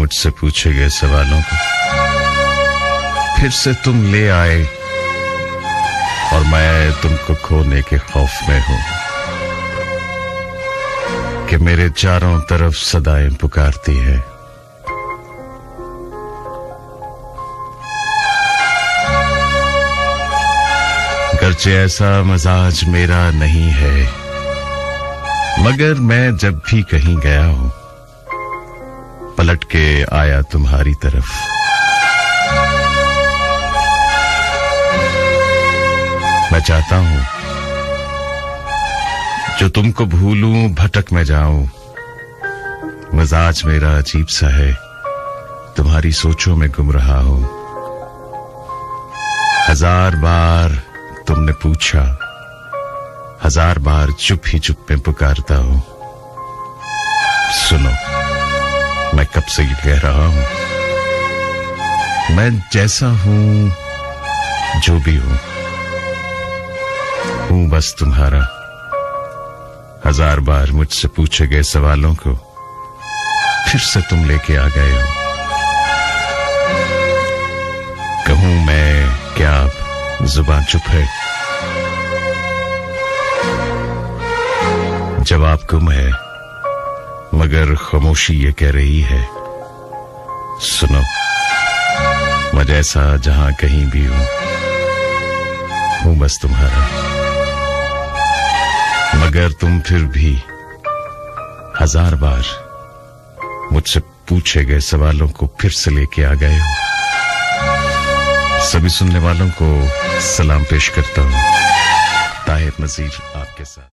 मुझसे पूछे गए सवालों को फिर से तुम ले आए और मैं तुमको खोने के खौफ में हूं कि मेरे चारों तरफ सदाएं पुकारती है। गर्चे ऐसा मजाज मेरा नहीं है, मगर मैं जब भी कहीं गया हूं पलट के आया तुम्हारी तरफ। मैं चाहता हूं जो तुमको भूलूं भटक में जाऊं। मिजाज मेरा अजीब सा है, तुम्हारी सोचों में गुम रहा हूं। हजार बार तुमने पूछा, हजार बार चुप ही चुप में पुकारता हूं। सुनो, मैं कब से ये कह रहा हूं, मैं जैसा हूं, जो भी हूं बस तुम्हारा। हजार बार मुझसे पूछे गए सवालों को फिर से तुम लेके आ गए हो। कहूं मैं क्या अब जुबान चुप है? जवाब गुम है, मगर खामोशी ये कह रही है, सुनो, मैं जैसा जहां कहीं भी हूं बस तुम्हारा। मगर तुम फिर भी हजार बार मुझसे पूछे गए सवालों को फिर से लेके आ गए हो। सभी सुनने वालों को सलाम पेश करता हूं। ताहिर नजीर आपके साथ।